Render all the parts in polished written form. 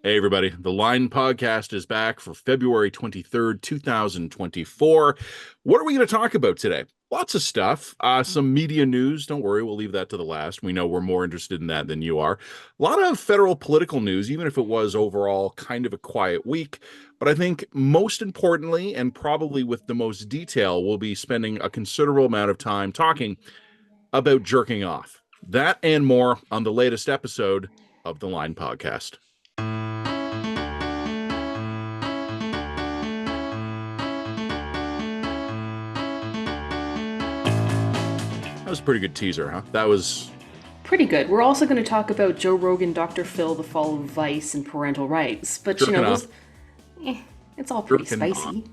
Hey, everybody. The Line podcast is back for February 23rd, 2024. What are we going to talk about today? Lots of stuff. Some media news. Don't worry, we'll leave that to the last. We know we're more interested in that than you are. A lot of federal political news, even if it was overall kind of a quiet week. But I think most importantly, and probably with the most detail, we'll be spending a considerable amount of time talking about jerking off. That and more on the latest episode of the Line podcast. That was a pretty good teaser, huh? That was Pretty good. We're also going to talk about Joe Rogan, Dr.Phil, the fall of vice, and parental rights. But jerking off. it's all pretty Jerking off. spicy.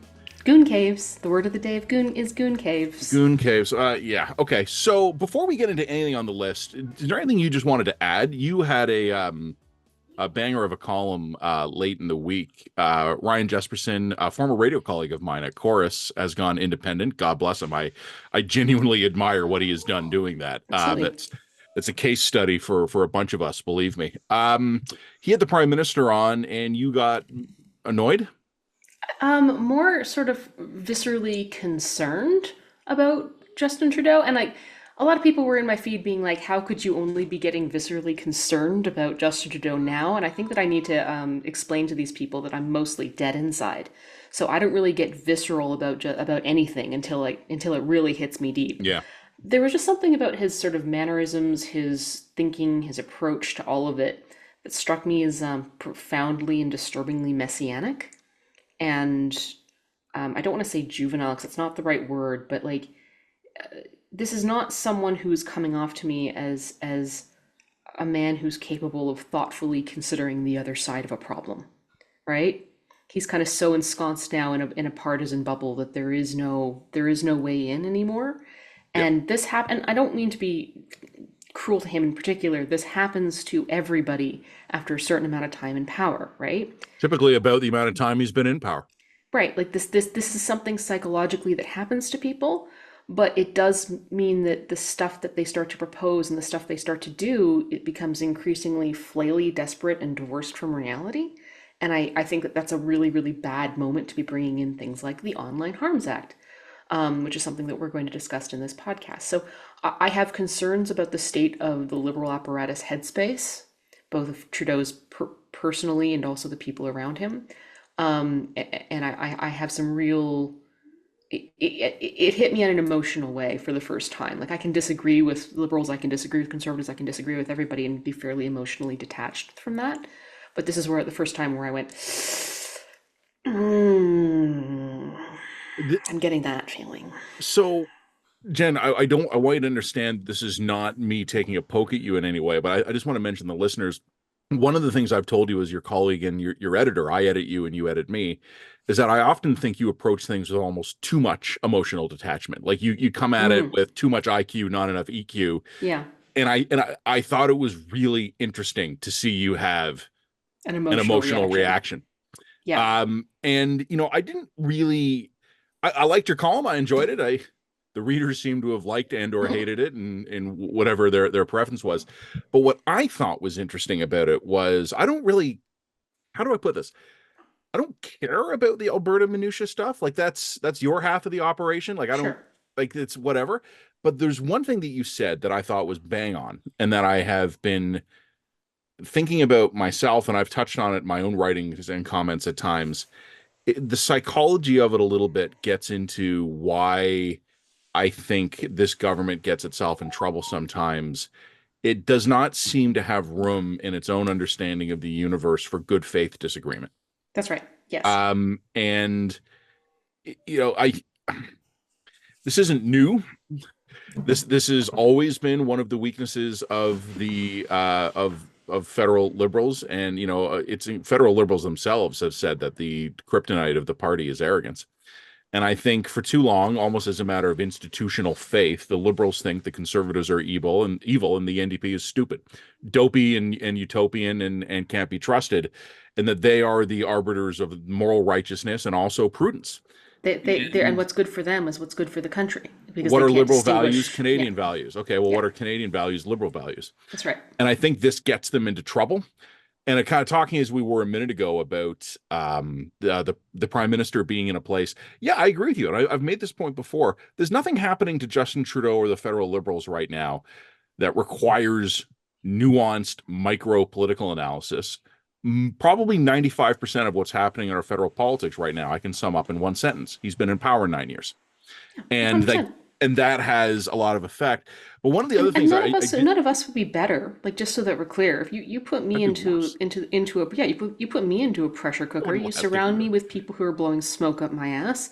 Goon caves. The word of the day of goon is goon caves. Goon caves. Yeah. Okay. So before we get into anything on the list, is there anything you just wanted to add? You had a banger of a column late in the week. Ryan Jesperson, a former radio colleague of mine at Chorus, has gone independent. God bless him. I genuinely admire what he has done doing that. That's a case study for a bunch of us, believe me. He had the prime minister on, and you got annoyed. More sort of viscerally concerned about Justin Trudeau, and like a lot of people were in my feed being like, "How could you only be getting viscerally concerned about Justin Trudeau now?" And I think that I need to explain to these people that I'm mostly dead inside, so I don't really get visceral about anything until it really hits me deep. Yeah. There was just something about his sort of mannerisms, his thinking, his approach to all of it that struck me as profoundly and disturbingly messianic. And I don't want to say juvenile because it's not the right word, but like this is not someone who's coming off to me as a man who's capable of thoughtfully considering the other side of a problem, right? He's kind of so ensconced now in a partisan bubble that there is no way in anymore. Yep. And this happened. I don't mean to be cruel to him in particular. This happens to everybody after a certain amount of time in power, right? Typically about the amount of time he's been in power. Right. Like this is something psychologically that happens to people, but it does mean that the stuff that they start to propose and the stuff they start to do, it becomes increasingly flaily, desperate, and divorced from reality. And I think that that's a really, really bad moment to be bringing in things like the Online Harms Act, which is something that we're going to discuss in this podcast. So I have concerns about the state of the liberal apparatus headspace, both of Trudeau's personally and also the people around him. And I have some real, it hit me in an emotional way for the first time. Like I can disagree with liberals, I can disagree with conservatives, I can disagree with everybody and be fairly emotionally detached from that. But this is where the first time where I went, I'm getting that feeling. So, Jen, I want you to understand this is not me taking a poke at you in any way, but I just want to mention the listeners. One of the things I've told you as your colleague and your editor, I edit you and you edit me, is that I often think you approach things with almost too much emotional detachment. Like you come at it with too much IQ, not enough EQ. Yeah. And I thought it was really interesting to see you have An an emotional reaction. Yeah. And I didn't really I liked your column. I enjoyed it. The readers seem to have liked and or hated it and whatever their preference was. But what I thought was interesting about it was I don't really, how do I put this? I don't care about the Alberta minutia stuff. Like that's your half of the operation. Like I don't Sure. like it's whatever. But there's one thing that you said that I thought was bang on and that I have been thinking about myself, and I've touched on it in my own writings and comments at times. The psychology of it a little bit gets into why I think this government gets itself in trouble sometimes. It does not seem to have room in its own understanding of the universe for good faith disagreement. That's right. Yes. And I this isn't new. This has always been one of the weaknesses of the of federal liberals, and it's federal liberals themselves have said that the kryptonite of the party is arrogance. And I think for too long, almost as a matter of institutional faith, the liberals think the conservatives are evil and the NDP is stupid, dopey and utopian and can't be trusted, and that they are the arbiters of moral righteousness and also prudence. And what's good for them is what's good for the country because what they are can't liberal distinguish. values? Canadian Yeah, values. Okay, well, yeah, what are Canadian values? Liberal values. that's right. And I think this gets them into trouble And kind of talking as we were a minute ago about the prime minister being in a place. Yeah, I agree with you. And I've made this point before. There's nothing happening to Justin Trudeau or the federal Liberals right now that requires nuanced micro political analysis. Probably 95% of what's happening in our federal politics right now, I can sum up in one sentence. He's been in power 9 years. And they 100%. and that has a lot of effect. But one of the other And things I did, none of us would be better. Like, just so that we're clear, if you put me I'd be worse. into a, yeah, you put me into a pressure I cooker. wouldn't You last a surround year. me with people who are blowing smoke up my ass.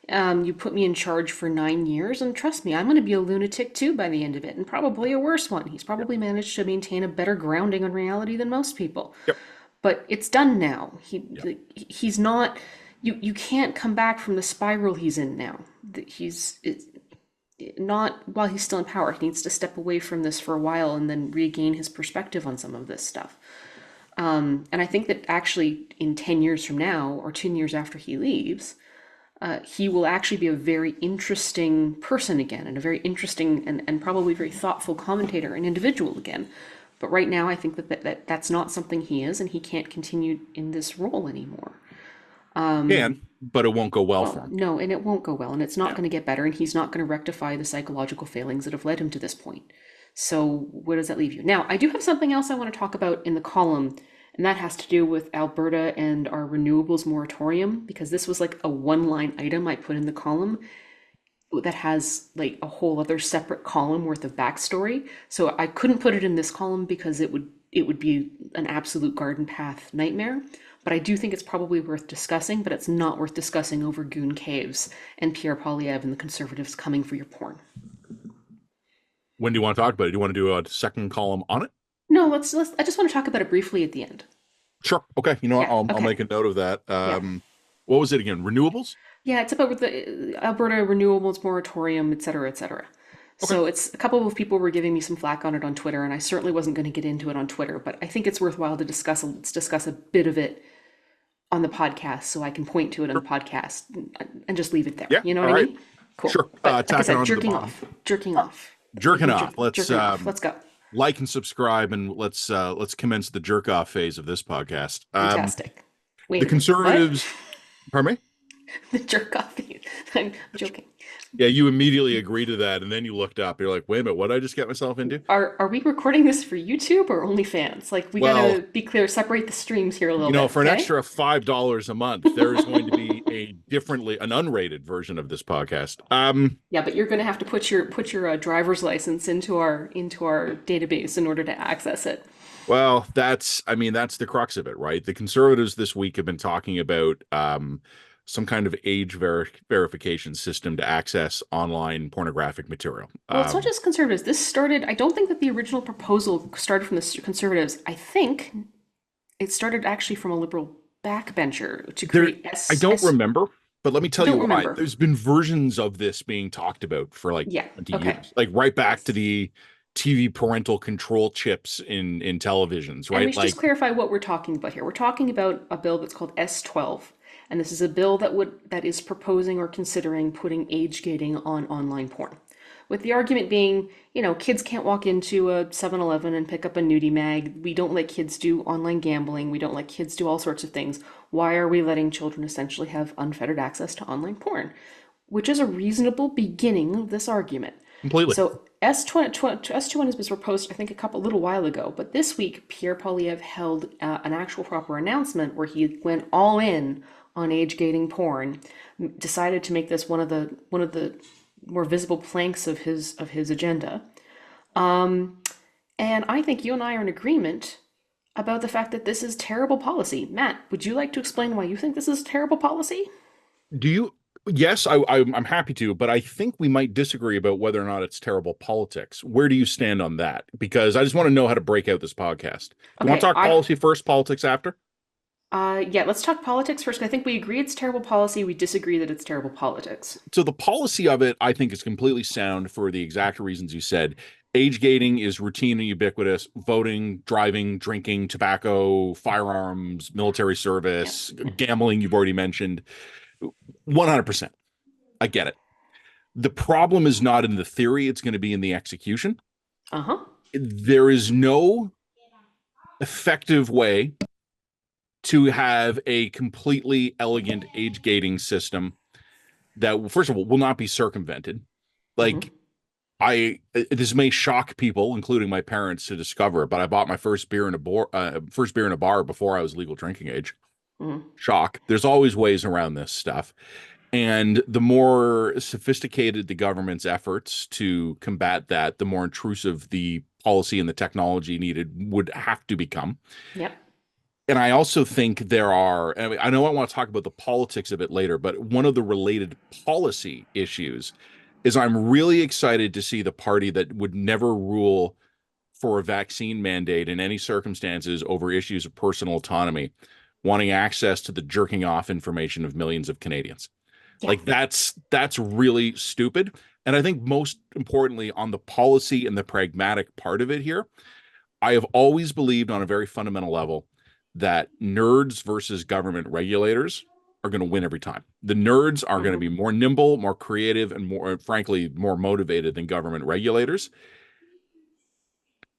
You put me in charge for 9 years, and trust me, I'm going to be a lunatic too by the end of it, and probably a worse one. He's Yep. probably managed to maintain a better grounding on reality than most people. Yep. But it's done now. Yep. He's not. You can't come back from the spiral he's in now. He's not while he's still in power. He needs to step away from this for a while and then regain his perspective on some of this stuff. And I think that actually in 10 years from now, or 10 years after he leaves, he will actually be a very interesting person again, and a very interesting and probably very thoughtful commentator and individual again. But right now, I think that's not something he is, and he can't continue in this role anymore. Can, but it won't go well for Well, him. no, and it won't go well, and it's not Yeah. going to get better, and he's not going to rectify the psychological failings that have led him to this point. So, where does that leave you? Now, I do have something else I want to talk about in the column, and that has to do with Alberta and our renewables moratorium, because this was like a one-line item I put in the column that has like a whole other separate column worth of backstory. So I couldn't put it in this column because it would be an absolute garden path nightmare. But I do think it's probably worth discussing, but it's not worth discussing over Goon Caves and Pierre Poilievre and the Conservatives coming for your porn. When do you want to talk about it? Do you want to do a second column on it? No, let's I just want to talk about it briefly at the end. Sure. Okay. You know what? Yeah, I'll okay. make a note of that. Yeah. What was it again? Renewables? Yeah, it's about the Alberta renewables moratorium, et cetera, et cetera. Okay. So it's a couple of people were giving me some flack on it on Twitter, and I certainly wasn't going to get into it on Twitter, but I think it's worthwhile to discuss. Let's discuss a bit of it on the podcast, so I can point to it on the Sure. podcast and just leave it there. Yeah. You know All what I right. mean? Cool. Sure. But like I Tack it said, on to the jerking bottom. off, jerking off, Jerking off. Let's jerking off. Let's go. like and subscribe, and let's commence the jerk off phase of this podcast. Fantastic. Wait The a minute. What? conservatives. Pardon me? The jerk off. I'm joking. Yeah, you immediately agree to that, and then you looked up. You're like, wait a minute, what did I just get myself into? Are we recording this for YouTube or OnlyFans? Like, we Well, gotta be clear, separate the streams here a little bit, for an okay? extra $5 a month, there is going to be an unrated version of this podcast. Yeah, but you're gonna have to put your driver's license into our database in order to access it. Well, that's the crux of it, right? The conservatives this week have been talking about some kind of verification system to access online pornographic material. Well, it's not just conservatives. This started. I don't think that the original proposal started from the conservatives. I think it started actually from a liberal backbencher to There, create I don't remember, but let me tell you don't why. remember. There's been versions of this being talked about for like Yeah. 20 Okay. years, like right back Yes. to the TV parental control chips in televisions, And we right? should just Like clarify what we're talking about here. We're talking about a bill that's called S12, and this is a bill that is proposing or considering putting age gating on online porn. With the argument being, kids can't walk into a 7-Eleven and pick up a nudie mag. We don't let kids do online gambling. We don't let kids do all sorts of things. Why are we letting children essentially have unfettered access to online porn? Which is a reasonable beginning of this argument. completely. So S21 has been proposed, I think, a little while ago, but this week Pierre Poilievre held an actual proper announcement where he went all in on age gating porn, decided to make this one of the more visible planks of his agenda, and I think you and I are in agreement about the fact that this is terrible policy. Matt, would you like to explain why you think this is terrible policy? Do you? Yes, I'm happy to, but I think we might disagree about whether or not it's terrible politics. Where do you stand on that? Because I just want to know how to break out this podcast. Do you want to Okay, talk policy first, politics after? yeah, let's talk politics first. I think we agree it's terrible policy. We disagree that it's terrible politics. So the policy of it, I think, is completely sound for the exact reasons you said. Age gating is routine and ubiquitous. Voting, driving, drinking, tobacco, firearms, military Yeah. service, gambling, you've already mentioned. 100%. I get it. The problem is not in the theory, it's going to be in the execution. Uh-huh. There is no effective way to have a completely elegant age gating system that, first of all, will not be circumvented. Mm-hmm. Like, this may shock people, including my parents, to discover, but I bought my first beer in a bar before I was legal drinking age. Mm-hmm. Shock. There's always ways around this stuff. And the more sophisticated the government's efforts to combat that, the more intrusive the policy and the technology needed would have to become. Yep. And I also think there are, I mean, I know I want to talk about the politics of it later, but one of the related policy issues is I'm really excited to see the party that would never rule for a vaccine mandate in any circumstances over issues of personal autonomy, wanting access to the jerking off information of millions of Canadians. Yeah. Like, that's really stupid. And I think most importantly, on the policy and the pragmatic part of it here, I have always believed on a very fundamental level that nerds versus government regulators are going to win every time. The nerds are going to Mm-hmm. be more nimble, more creative, and more, frankly, more motivated than government regulators.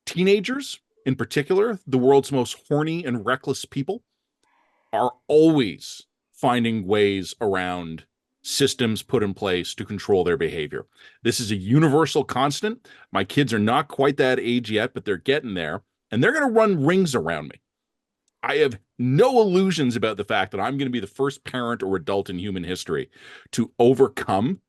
Teenagers, in particular, the world's most horny and reckless people, are always finding ways around systems put in place to control their behavior. This is a universal constant. My kids are not quite that age yet, but they're getting there, and they're going to run rings around me. I have no illusions about the fact that I'm going to be the first parent or adult in human history to overcome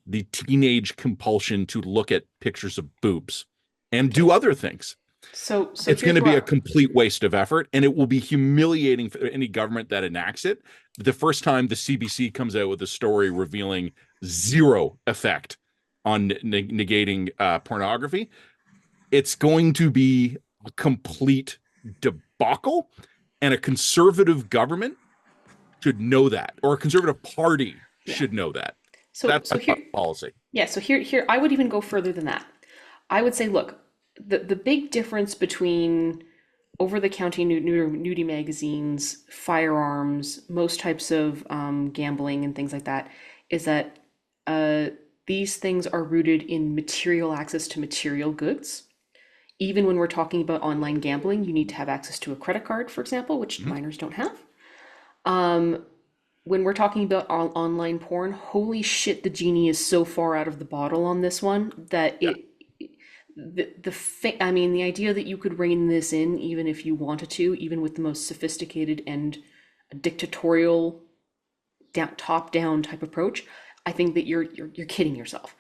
the teenage compulsion to look at pictures of boobs and do Okay. other things. So It's going here's to be a where complete waste of effort, and it will be humiliating for any government that enacts it. The first time the CBC comes out with a story revealing zero effect on negating pornography, it's going to be a complete debacle, and a conservative government should know that, or a conservative party yeah. should know that. So That's so my here policy. yeah, so here I would even go further than that. I would say, look, the big difference between over-the-counter nudie magazines, firearms, most types of gambling and things like that, is that uh, these things are rooted in material access to material goods. Even when we're talking about online gambling, you need to have access to a credit card, for example, which Mhm. minors don't have. When we're talking about online porn, holy shit, the genie is so far out of the bottle on this one that Yeah. I mean, the idea that you could rein this in even if you wanted to, even with the most sophisticated and dictatorial top down type approach, I think that you're kidding yourself.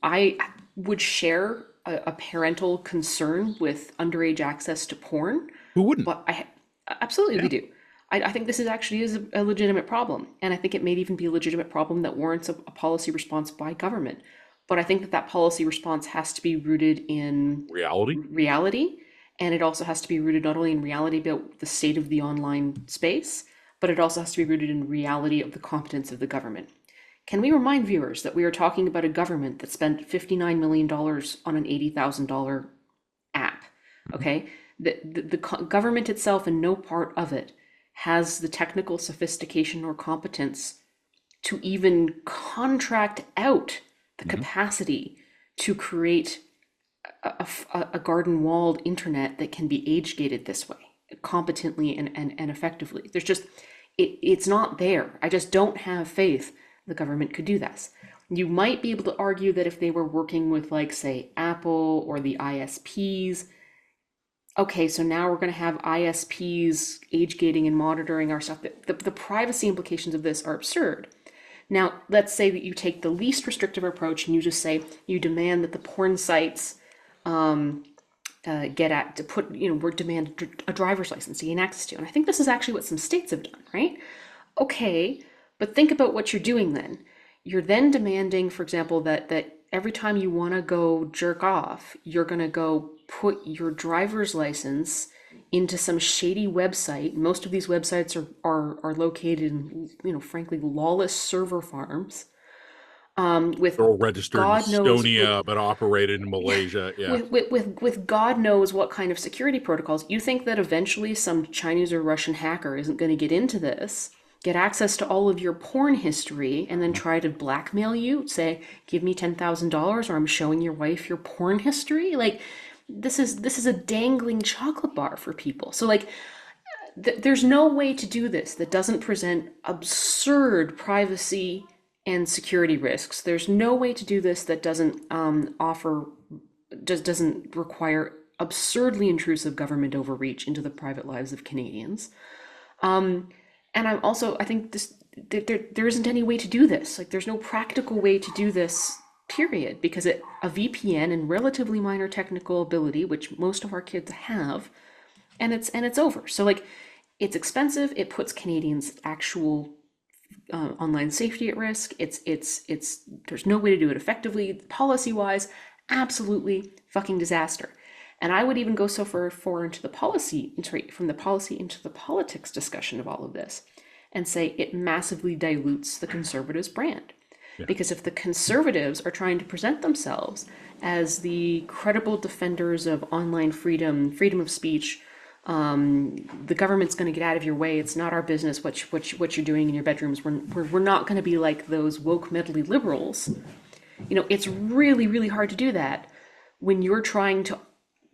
I would share a parental concern with underage access to porn, Who wouldn't? but I absolutely we Yeah. do. I think this is actually is a legitimate problem, and I think it may even be a legitimate problem that warrants a policy response by government. But I think that that policy response has to be rooted in Reality. reality, and it also has to be rooted not only in reality about the state of the online space, but it also has to be rooted in reality of the competence of the government. Can we remind viewers that we are talking about a government that spent $59 million dollars on an $80,000 app? Mhm. Okay? The government itself, and no part of it, has the technical sophistication or competence to even contract out the Mhm. capacity to create a garden walled internet that can be age gated this way competently and effectively. There's just it's not there. I just don't have faith the government could do this. You might be able to argue that if they were working with, like, say, Apple or the ISPs, okay, so now we're going to have ISPs age gating and monitoring our stuff. The privacy implications of this are absurd. Now, let's say that you take the least restrictive approach and you just say you demand that the porn sites get at to put, we're demand a driver's license to gain access to. And I think this is actually what some states have done, right? Okay, but think about what you're doing then. You're then demanding, for example, that every time you want to go jerk off, you're going to go put your driver's license into some shady website. Most of these websites are located in, frankly, lawless server farms, They're with all registered in God knows Estonia, but operated in Malaysia. Yeah. with God knows what kind of security protocols. You think that eventually some Chinese or Russian hacker isn't going to get into this, get access to all of your porn history, and then try to blackmail you, say, give me $10,000 or I'm showing your wife your porn history? Like, this is a dangling chocolate bar for people. So like there's no way to do this that doesn't present absurd privacy and security risks. There's no way to do this that doesn't offer just doesn't require absurdly intrusive government overreach into the private lives of Canadians. And I think there isn't any way to do this. Like there's no practical way to do this, period, because a VPN and relatively minor technical ability, which most of our kids have, and it's over. So like it's expensive. It puts Canadians' actual online safety at risk. It's there's no way to do it effectively, policy wise. Absolutely fucking disaster. And I would even go so far into the policy, from the policy into the politics discussion of all of this, and say it massively dilutes the Conservatives' brand. Yeah. Because if the Conservatives are trying to present themselves as the credible defenders of online freedom, freedom of speech, the government's going to get out of your way. It's not our business what you're doing in your bedrooms. We're not going to be like those woke meddly liberals. It's really, really hard to do that when you're trying to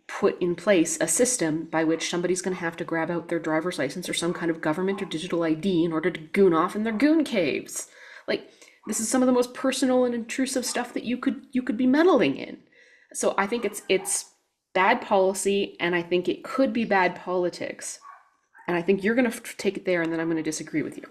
put in place a system by which somebody's going to have to grab out their driver's license or some kind of government or digital ID in order to goon off in their goon caves. Like, this is some of the most personal and intrusive stuff that you could be meddling in. So I think it's bad policy, and I think it could be bad politics. And I think you're going to take it there, and then I'm going to disagree with you.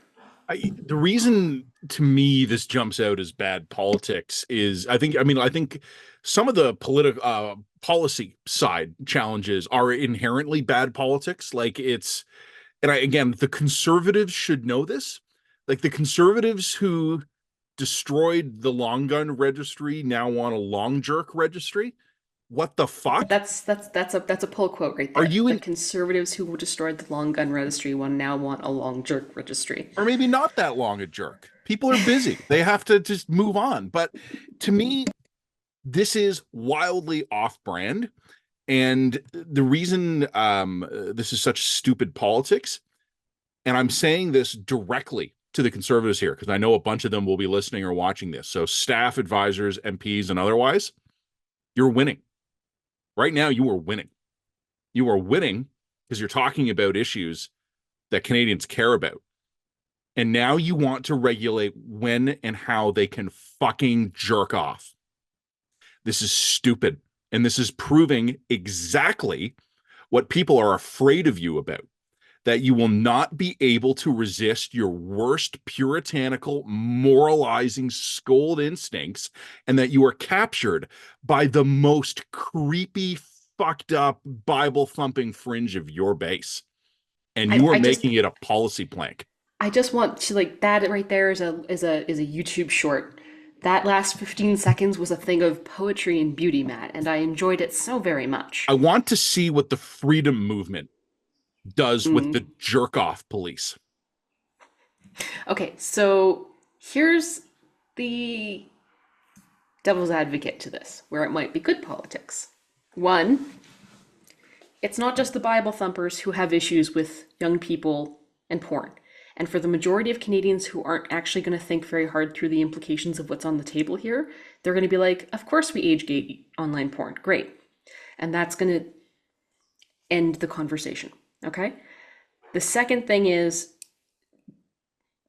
The reason to me this jumps out as bad politics is I think some of the political policy side challenges are inherently bad politics. Like again, the Conservatives should know this. Like the Conservatives who destroyed the long gun registry now want a long jerk registry. What the fuck? That's a pull quote right there. Are you the Conservatives who destroyed the long gun registry now want a long jerk registry? Or maybe not that long a jerk. People are busy. They have to just move on. But to me, this is wildly off-brand. And the reason this is such stupid politics, and I'm saying this directly to the Conservatives here, because I know a bunch of them will be listening or watching this. So staff, advisors, MPs, and otherwise, you're winning. Right now, you are winning. You are winning because you're talking about issues that Canadians care about. And now you want to regulate when and how they can fucking jerk off. This is stupid. And this is proving exactly what people are afraid of you about. That you will not be able to resist your worst puritanical, moralizing, scold instincts, and that you are captured by the most creepy, fucked up, Bible-thumping fringe of your base. And you are making it a policy plank. I just want to, like, that right there is a YouTube short. That last 15 seconds was a thing of poetry and beauty, Matt, and I enjoyed it so very much. I want to see what the freedom movement does with the jerk-off police. Okay, so here's the devil's advocate to this, where it might be good politics. One, it's not just the Bible thumpers who have issues with young people and porn. And for the majority of Canadians who aren't actually going to think very hard through the implications of what's on the table here, they're going to be like, of course we age gate online porn. Great. And that's going to end the conversation. Okay? The second thing is,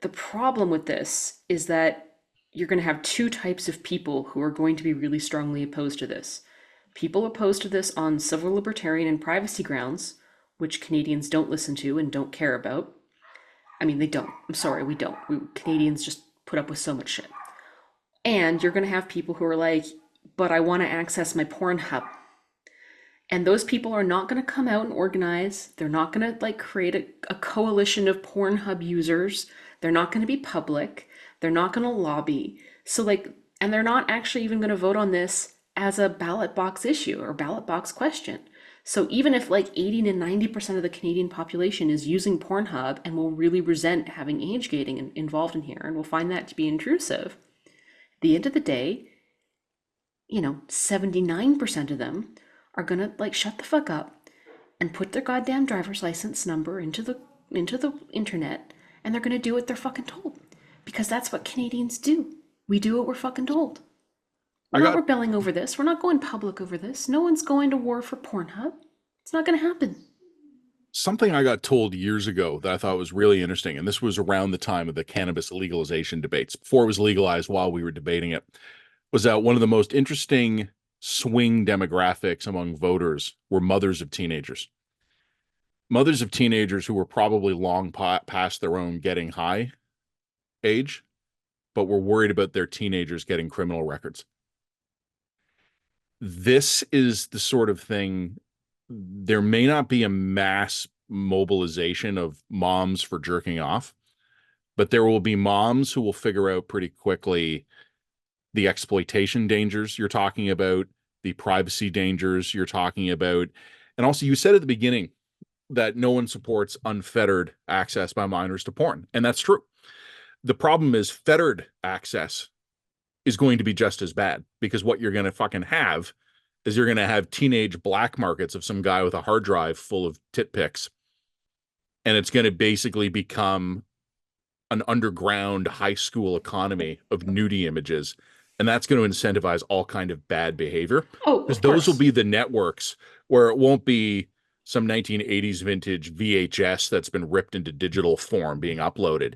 the problem with this is that you're going to have two types of people who are going to be really strongly opposed to this. People opposed to this on civil libertarian and privacy grounds, which Canadians don't listen to and don't care about. I mean, they don't. I'm sorry, we don't. Canadians just put up with so much shit. And you're going to have people who are like, but I want to access my Pornhub. And those people are not going to come out and organize. They're not going to create a coalition of Pornhub users. They're not going to be public. They're not going to lobby. And they're not actually even going to vote on this as a ballot box issue or ballot box question. So even if 80 to 90% of the Canadian population is using Pornhub and will really resent having age gating involved in here and will find that to be intrusive, at the end of the day, 79% of them are gonna shut the fuck up and put their goddamn driver's license number into the internet, and they're gonna do what they're fucking told, because that's what Canadians do. We do what we're fucking told. We're I not got rebelling over this. We're not going public over this. No one's going to war for Pornhub. It's not going to happen. something I got told years ago that I thought was really interesting, and this was around the time of the cannabis legalization debates, before it was legalized, while we were debating it, was that one of the most interesting swing demographics among voters were mothers of teenagers. Mothers of teenagers who were probably long past their own getting high age, but were worried about their teenagers getting criminal records. This is the sort of thing, there may not be a mass mobilization of moms for jerking off, but there will be moms who will figure out pretty quickly the exploitation dangers you're talking about, the privacy dangers you're talking about. And also, you said at the beginning that no one supports unfettered access by minors to porn. And that's true. The problem is fettered access is going to be just as bad, because what you're going to fucking have is you're going to have teenage black markets of some guy with a hard drive full of tit pics. And it's going to basically become an underground high school economy of nudie images. And that's going to incentivize all kind of bad behavior, Oh, because of those will course. be the networks where it won't be some 1980s vintage VHS that's been ripped into digital form being uploaded.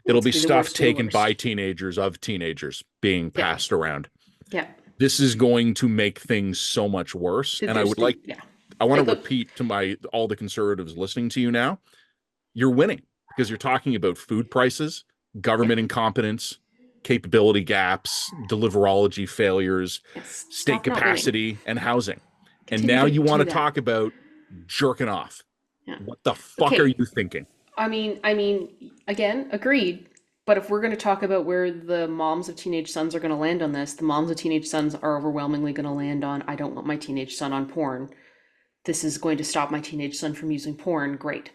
It'll It's be going to be the stuff worst of the taken by worst. teenagers of teenagers being Yeah. passed around. Yeah. This is going to make things so much worse. And There's the, yeah. I want to Like, look, repeat to all the conservatives listening to you now, you're winning, because you're talking about food prices, yeah. government incompetence, capability gaps, deliverology failures, Yes. state Stop not winning. capacity, and housing. And Continue now to you want do to that. talk about jerking off. Yeah. What the fuck are Okay. you thinking? Again, agreed. But if we're going to talk about where the moms of teenage sons are going to land on this, the moms of teenage sons are overwhelmingly going to land on, I don't want my teenage son on porn. This is going to stop my teenage son from using porn. Great.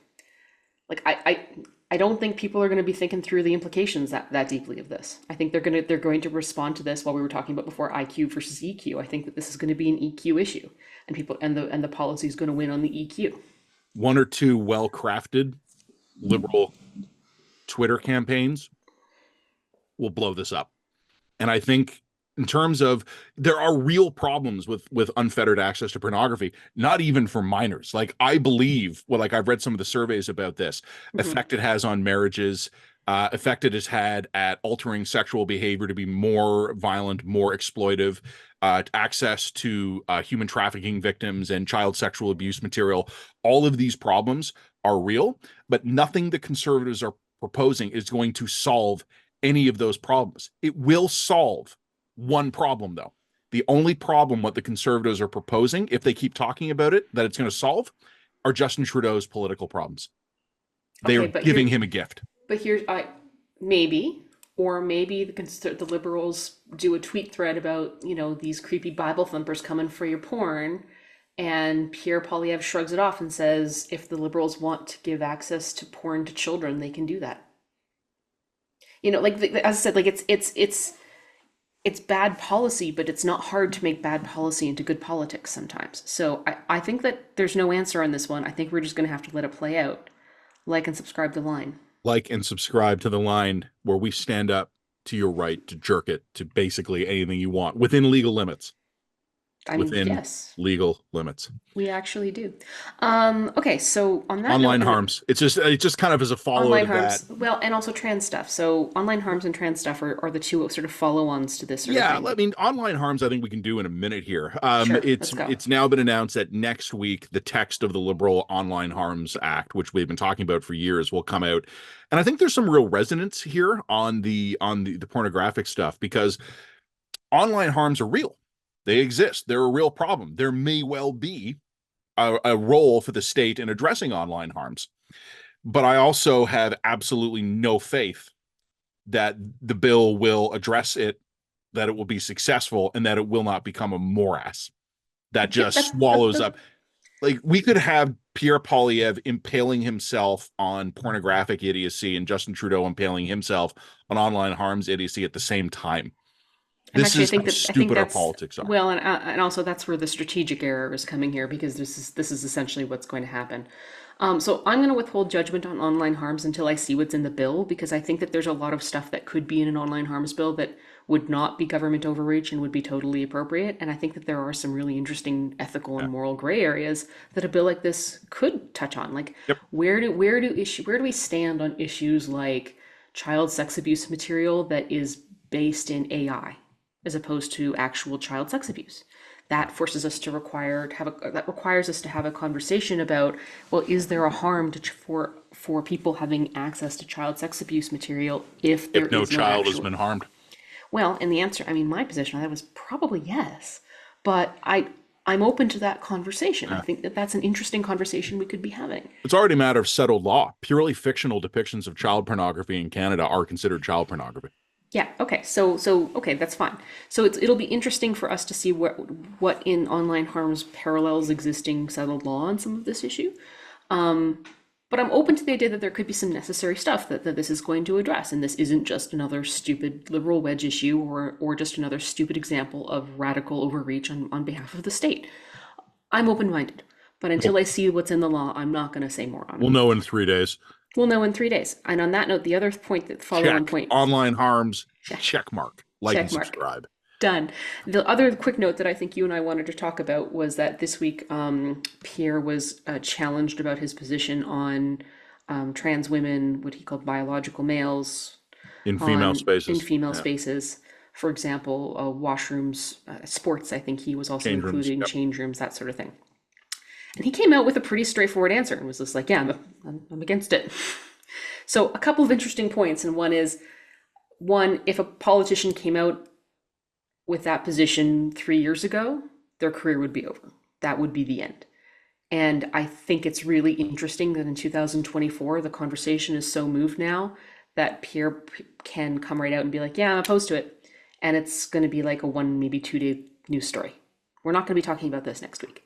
Like I don't think people are going to be thinking through the implications that deeply of this. I think they're going to respond to this while we were talking about before IQ versus EQ. I think that this is going to be an EQ issue, and the policy is going to win on the EQ. One or two well-crafted liberal Twitter campaigns will blow this up. And I think, in terms of, there are real problems with unfettered access to pornography, not even for minors. Like, I believe, well, like, I've read some of the surveys about this Mm-hmm. effect it has on marriages, effect it has had at altering sexual behavior to be more violent, more exploitive, access to human trafficking victims and child sexual abuse material. All of these problems are real, but nothing the conservatives are proposing is going to solve any of those problems. It will solve one problem, though. The only problem what the conservatives are proposing, if they keep talking about it, that it's going to solve, are Justin Trudeau's political problems. They Okay, are giving him a gift. but here's I maybe, or maybe the liberals do a tweet thread about these creepy Bible thumpers coming for your porn, and Pierre Poilievre shrugs it off and says if the liberals want to give access to porn to children, they can do that. Like as I said, like it's bad policy, but it's not hard to make bad policy into good politics sometimes. So I think that there's no answer on this one. I think we're just going to have to let it play out. Like and subscribe to Line. Like and subscribe to the line where we stand up to your right to jerk it to basically anything you want within legal limits. I mean, Within yes, legal limits. we actually do. Okay, so on that note, Online harms. It's just kind of as a follow online to that. harms, well, and also trans stuff. So online harms and trans stuff are the two sort of follow-ons to this sort of Yeah, thing. I mean, online harms, I think we can do in a minute here. Sure, It's let's go. it's now been announced that next week the text of the Liberal Online Harms Act, which we've been talking about for years, will come out. And I think there's some real resonance here on the pornographic stuff, because online harms are real. They exist. They're a real problem. There may well be a role for the state in addressing online harms. But I also have absolutely no faith that the bill will address it, that it will be successful, and that it will not become a morass that Yeah, just swallows up. Like, we could have Pierre Poilievre impaling himself on pornographic idiocy and Justin Trudeau impaling himself on online harms idiocy at the same time. and This actually, is how I think stupid our that's politics are. well, and also that's where the strategic error is coming here because this is essentially what's going to happen. So I'm going to withhold judgment on online harms until I see what's in the bill, because I think that there's a lot of stuff that could be in an online harms bill that would not be government overreach and would be totally appropriate. And I think that there are some really interesting ethical Yeah. and moral gray areas that a bill like this could touch on. Like, Yep. where do we stand on issues like child sex abuse material that is based in AI as opposed to actual child sex abuse? That forces us to that requires us to have a conversation about, well, is there a harm for people having access to child sex abuse material if there If no is no child has actual. been harmed. Well, and the answer, I mean, my position on that was probably yes, but I'm open to that conversation. I Yeah. think that that's an interesting conversation we could be having. It's already a matter of settled law. Purely fictional depictions of child pornography in Canada are considered child pornography. Yeah, okay. So okay, that's fine. So it'll be interesting for us to see what in online harms parallels existing settled law on some of this issue. But I'm open to the idea that there could be some necessary stuff that this is going to address, and this isn't just another stupid liberal wedge issue or just another stupid example of radical overreach on behalf of the state. I'm open-minded, but We'll, until I see what's in the law, I'm not going to say more on it. we'll know in 3 days. We'll know in 3 days. And on that note, the other point that follow-on Check. point, Online harms. check, Check mark. Like and check mark. subscribe. Done. The other quick note that I think you and I wanted to talk about was that this week Pierre was challenged about his position on trans women, what he called biological males, In female on in spaces. female Yeah. spaces. For example, washrooms, sports. I think he was also Change rooms. including Yep. change rooms, that sort of thing. And he came out with a pretty straightforward answer and was just like, "Yeah, I'm against it." So a couple of interesting points, and one, if a politician came out with that position 3 years ago, their career would be over. That would be the end. And I think it's really interesting that in 2024, the conversation is so moved now that Pierre can come right out and be like, yeah, I'm opposed to it. And it's going to be like a 1, maybe 2 day news story. We're not going to be talking about this next week.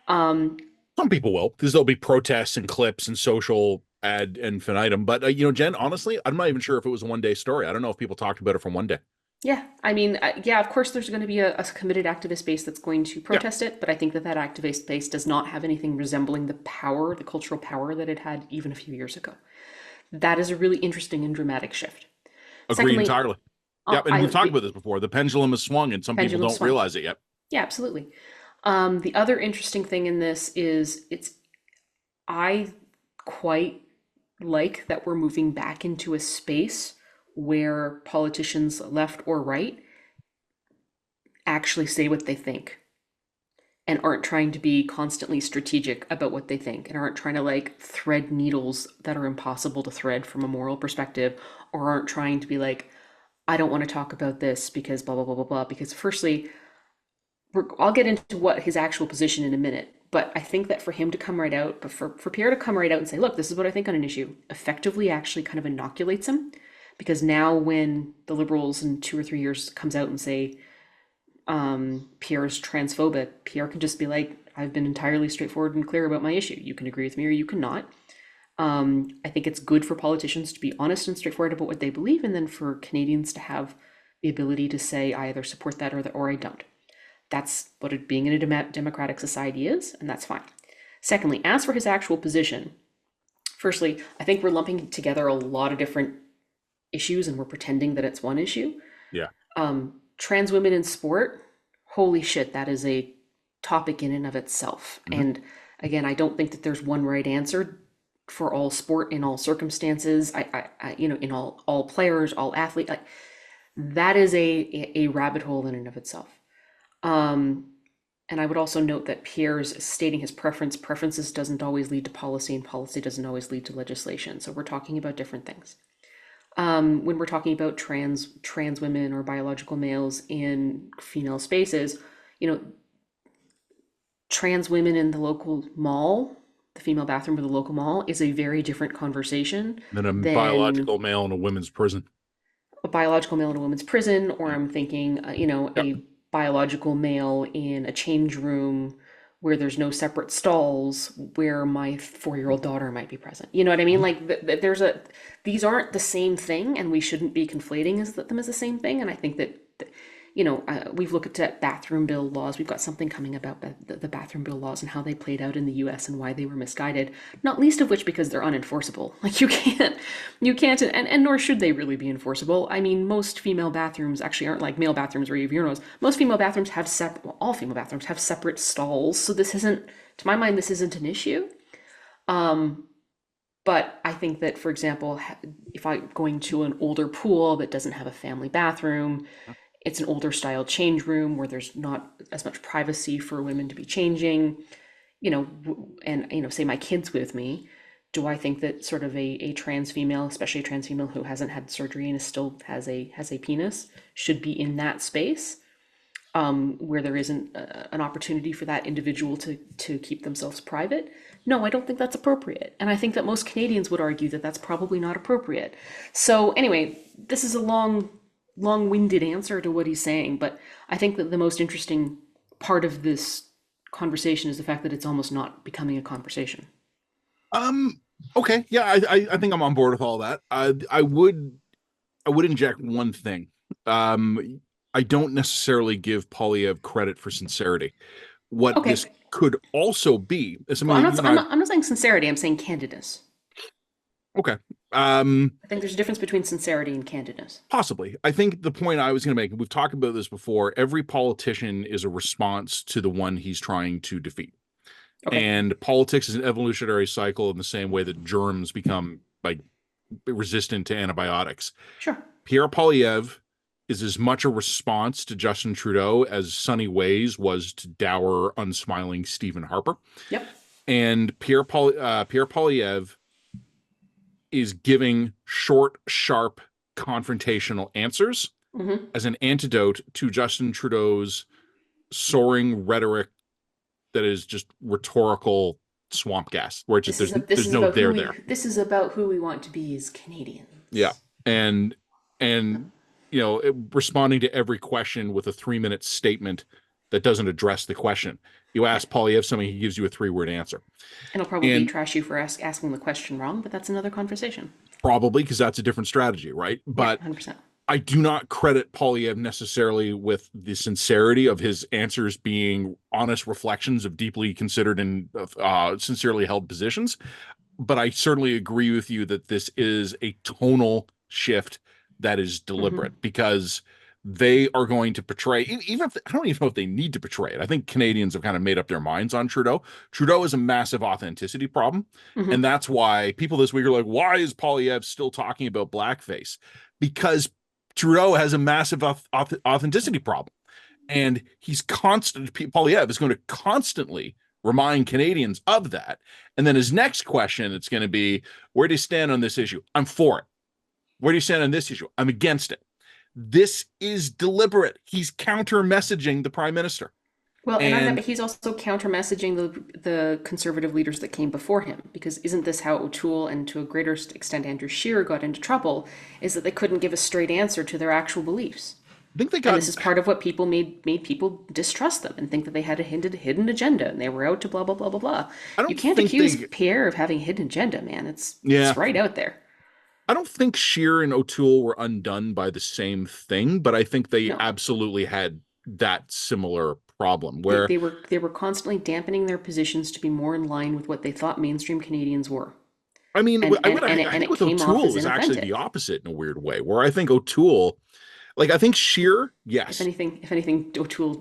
Some people will, because there'll be protests and clips and social ad infinitum. But, Jen, honestly, I'm not even sure if it was a 1 day story. I don't know if people talked about it from 1 day. Yeah, I mean, yeah, of course, there's going to be a committed activist base that's going to Yeah. protest it, but I think that that activist base does not have anything resembling the power, the cultural power that it had even a few years ago. That is a really interesting and dramatic shift. Agree Secondly, entirely. Yep. And we've talked the about this before. The pendulum has swung, and some people pendulum don't swung. realize it yet. Yeah, absolutely. The other interesting thing in this is I quite like that we're moving back into a space where politicians, left or right, actually say what they think and aren't trying to be constantly strategic about what they think and aren't trying to like thread needles that are impossible to thread from a moral perspective, or aren't trying to be like, I don't want to talk about this because blah blah blah blah blah. Because firstly, I'll get into what his actual position in a minute, but I think that for him to come right out, but for Pierre to come right out and say, look, this is what I think on an issue, effectively actually kind of inoculates him. Because now when the liberals in 2 or 3 years comes out and say Pierre's transphobic, Pierre can just be like, I've been entirely straightforward and clear about my issue. You can agree with me or you cannot. I think it's good for politicians to be honest and straightforward about what they believe, and then for Canadians to have the ability to say, I either support that or I don't. That's what being in a democratic society is, and that's fine. Secondly, as for his actual position, firstly, I think we're lumping together a lot of different issues and we're pretending that it's one issue. Yeah. Trans women in sport, holy shit, that is a topic in and of itself. Mhm. And again, I don't think that there's one right answer for all sport in all circumstances. In all players, all athletes. Like, that is a rabbit hole in and of itself. And I would also note that Pierre's stating his preferences doesn't always lead to policy, and policy doesn't always lead to legislation. So we're talking about different things. When we're talking about trans women or biological males in female spaces, trans women in the local mall, the female bathroom of the local mall, is a very different conversation Then a than biological male in a women's prison. a biological male in a women's prison, or Yeah. I'm thinking, Yep. a biological male in a change room where there's no separate stalls where my 4-year-old daughter might be present. You know what I mean? Mhm. Like these aren't the same thing, and we shouldn't be conflating them as the same thing. And I think that we've looked at bathroom bill laws. We've got something coming about the bathroom bill laws and how they played out in the US and why they were misguided, not least of which because they're unenforceable. Like and nor should they really be enforceable. I mean, most female bathrooms actually aren't like male bathrooms where you have urinals. Most female bathrooms have all female bathrooms have separate stalls. So this isn't, to my mind, this isn't an issue. But I think that, for example, if I'm going to an older pool that doesn't have a family bathroom, it's an older style change room where there's not as much privacy for women to be changing, and, say my kid's with me. Do I think that sort of a trans female, especially a trans female who hasn't had surgery and still has a penis, should be in that space? Where there isn't an opportunity for that individual to keep themselves private? No, I don't think that's appropriate. And I think that most Canadians would argue that that's probably not appropriate. So anyway, this is a long-winded answer to what he's saying, but I think that the most interesting part of this conversation is the fact that it's almost not becoming a conversation. Okay. Yeah, I think I'm on board with all that. I would inject one thing. I don't necessarily give Poilievre credit for sincerity. What Okay. this could also be is Well, something I'm not saying sincerity, I'm saying candidness. okay. I think there's a difference between sincerity and candidness. Possibly. I think the point I was going to make, we've talked about this before, every politician is a response to the one he's trying to defeat. Okay. And politics is an evolutionary cycle in the same way that germs become like resistant to antibiotics. Sure. Pierre Poilievre is as much a response to Justin Trudeau as Sunny Ways was to dour, unsmiling Stephen Harper. Yep. And Pierre Poilievre is giving short, sharp, confrontational answers as an antidote to Justin Trudeau's soaring rhetoric that is just rhetorical swamp gas, where it's just there's no there there. This is about who we want to be as Canadians. Yeah, and responding to every question with a 3-minute statement that doesn't address the question. You ask Poilievre something, he gives you a 3-word answer. And he'll probably trash you for asking the question wrong, but that's another conversation. Probably, because that's a different strategy, right? But yeah, 100%. I do not credit Poilievre necessarily with the sincerity of his answers being honest reflections of deeply considered and sincerely held positions. But I certainly agree with you that this is a tonal shift that is deliberate because they are going to portray, even if I don't even know if they need to portray it. I think Canadians have kind of made up their minds on Trudeau. Trudeau is a massive authenticity problem. And that's why people this week are like, why is Poilievre still talking about blackface? Because Trudeau has a massive authenticity problem. And Poilievre is going to constantly remind Canadians of that. And then his next question, it's going to be, where do you stand on this issue? I'm for it. Where do you stand on this issue? I'm against it. This is deliberate. He's counter-messaging the prime minister. Well, and he's also counter-messaging the conservative leaders that came before him, because isn't this how O'Toole and to a greater extent Andrew Scheer got into trouble, is that they couldn't give a straight answer to their actual beliefs. I think and this is part of what people made people distrust them and think that they had a hidden agenda and they were out to blah, blah, blah, blah, blah. You can't accuse Pierre of having a hidden agenda, man. It's right out there. I don't think Scheer and O'Toole were undone by the same thing, but I think they absolutely had that similar problem where they were constantly dampening their positions to be more in line with what they thought mainstream Canadians were. I mean, I think with O'Toole is actually the opposite in a weird way, where I think O'Toole, like I think Scheer, yes. If anything, O'Toole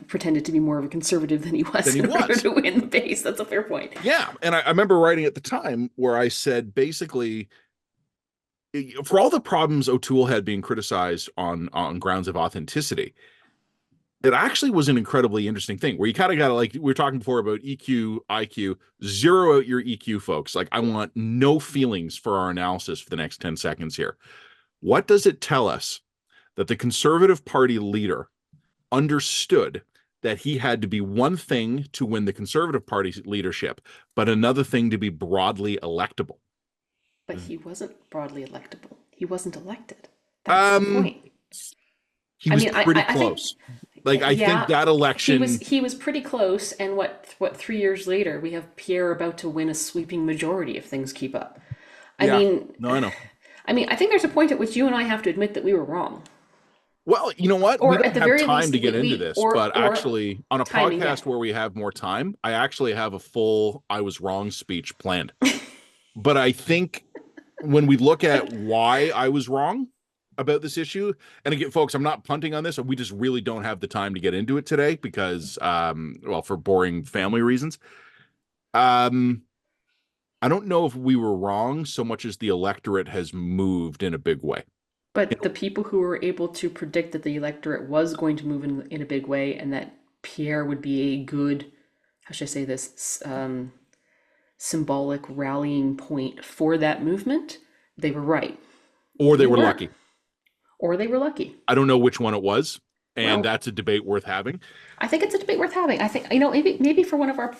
pretended to be more of a conservative than he was in order to win the base. That's a fair point. Yeah, and I remember writing at the time where I said basically, for all the problems O'Toole had being criticized on grounds of authenticity, it actually was an incredibly interesting thing where you kind of got to, like we were talking before about EQ, IQ, zero out your EQ, folks. Like I want no feelings for our analysis for the next 10 seconds here. What does it tell us that the Conservative Party leader understood that he had to be one thing to win the Conservative Party's leadership, but another thing to be broadly electable? But he wasn't broadly electable. He wasn't elected. That's the point. He was pretty close. I think that election he was pretty close. And what 3 years later, we have Pierre about to win a sweeping majority if things keep up. I know. I mean, I think there's a point at which you and I have to admit that we were wrong. Well, you know what? We Or at don't the have very time least, to get into this, but or actually, on a timing, yeah. podcast where we have more time, I actually have a full "I was wrong" speech planned. But I think when we look at why I was wrong about this issue, and again, folks, I'm not punting on this. We just really don't have the time to get into it today because, well, for boring family reasons. Um, I don't know if we were wrong so much as the electorate has moved in a big way. But the people who were able to predict that the electorate was going to move in a big way and that Pierre would be a good, how should I say this, symbolic rallying point for that movement, they were right. Or they We were weren't. lucky. Or they were lucky. I don't know which one it was, and Well, that's a debate worth having. I think it's a debate worth having. I think, you know, maybe for one of our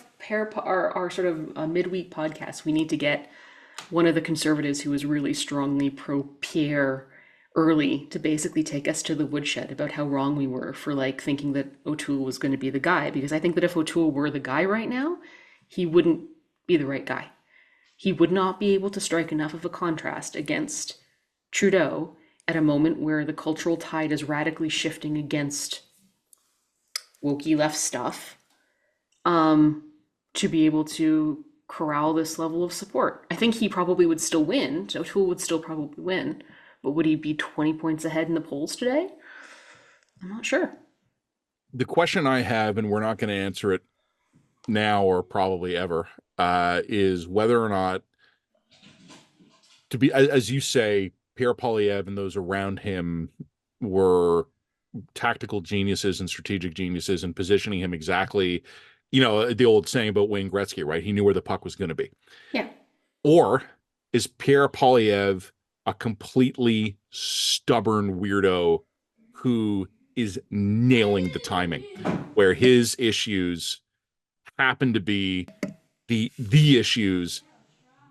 sort of midweek podcasts, we need to get one of the conservatives who was really strongly pro Pierre early to basically take us to the woodshed about how wrong we were for like thinking that O'Toole was going to be the guy. Because I think that if O'Toole were the guy right now, he wouldn't be the right guy. He would not be able to strike enough of a contrast against Trudeau at a moment where the cultural tide is radically shifting against wokey left stuff, to be able to corral this level of support. I think he probably would still win. O'Toole would still probably win, but would he be 20 points ahead in the polls today? I'm not sure. The question I have, and we're not going to answer it now or probably ever, is whether or not to be, as you say, Pierre Poilievre and those around him were tactical geniuses and strategic geniuses in positioning him exactly, you know, the old saying about Wayne Gretzky, right? He knew where the puck was going to be. Yeah. Or is Pierre Poilievre a completely stubborn weirdo who is nailing the timing, where his issues happen to be the issues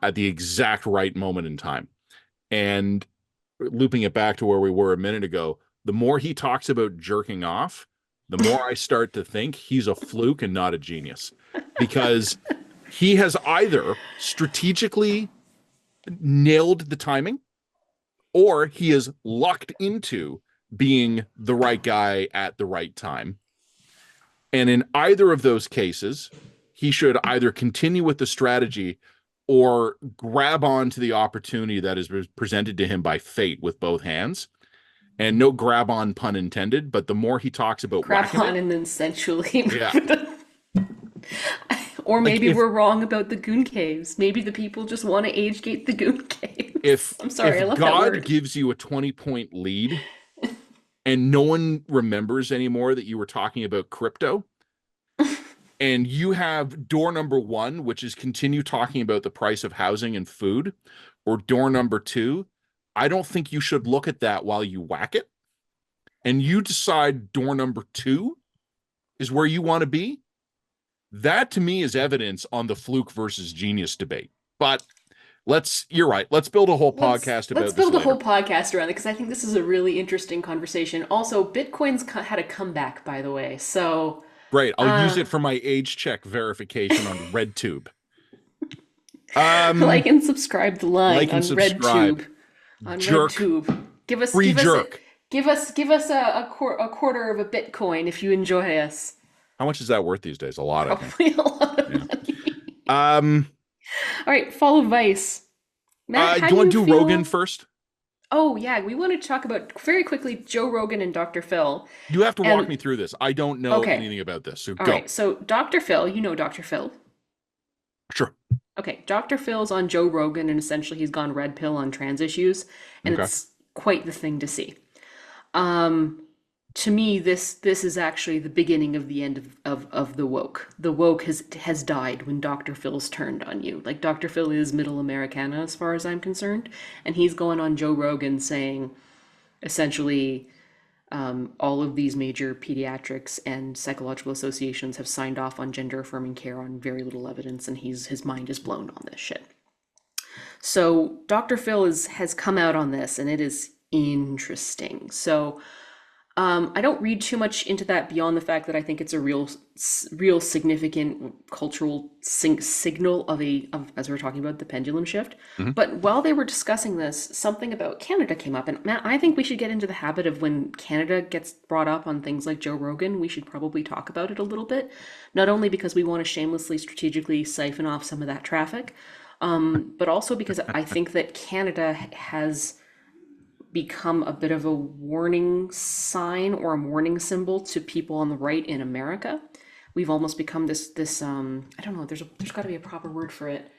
at the exact right moment in time? And looping it back to where we were a minute ago, the more he talks about jerking off, the more I start to think he's a fluke and not a genius, because he has either strategically nailed the timing or he is locked into being the right guy at the right time. And in either of those cases, he should either continue with the strategy or grab onto the opportunity that is presented to him by fate with both hands. And no grab on, pun intended, but the more he talks about Grab whacking on it, and then sensually. yeah. Or Like maybe we're wrong about the goon caves. Maybe the people just want to age gate the goon caves. I'm sorry, I love that God word. gives you a 20-point lead and no one remembers anymore that you were talking about crypto, and you have door number one, which is continue talking about the price of housing and food, or door number two, I don't think you should look at that while you whack it, and you decide door number two is where you want to be. That to me is evidence on the fluke versus genius debate. But you're right. Let's build a whole podcast about Let's this build a later. whole podcast around it because I think this is a really interesting conversation. Also, Bitcoin's had a comeback, by the way. So Great. I'll use it for my age check verification on RedTube. like and subscribe the line Like and on subscribe. RedTube. On Jerk. RedTube, Free jerk. give us a quarter of a Bitcoin if you enjoy us. How much is that worth these days? A lot, I think. Probably a lot of Yeah. money. All right, follow Vice. Matt, how do you want to do feel? Rogan first? Oh yeah, we want to talk about very quickly Joe Rogan and Dr. Phil. You have to walk And me through this. I don't know okay, anything about this, so all go. right. So Dr. Phil, you know Dr. Phil. Sure. Okay, Dr. Phil's on Joe Rogan, and essentially he's gone red pill on trans issues, and Okay. it's quite the thing to see. To me, this is actually the beginning of the end of the woke. The woke has died when Dr. Phil's turned on you. Like Dr. Phil is middle Americana as far as I'm concerned, and he's going on Joe Rogan saying, essentially, all of these major pediatrics and psychological associations have signed off on gender affirming care on very little evidence, and his mind is blown on this shit. So Dr. Phil has come out on this, and it is interesting. So I don't read too much into that beyond the fact that I think it's a real significant cultural signal of, as we were talking about, the pendulum shift. Mhm. But while they were discussing this, something about Canada came up, and Matt, I think we should get into the habit of when Canada gets brought up on things like Joe Rogan, we should probably talk about it a little bit, not only because we want to shamelessly, strategically siphon off some of that traffic, but also because I think that Canada has become a bit of a warning sign or a warning symbol to people on the right in America. We've almost become this I don't know, there's got to be a proper word for it,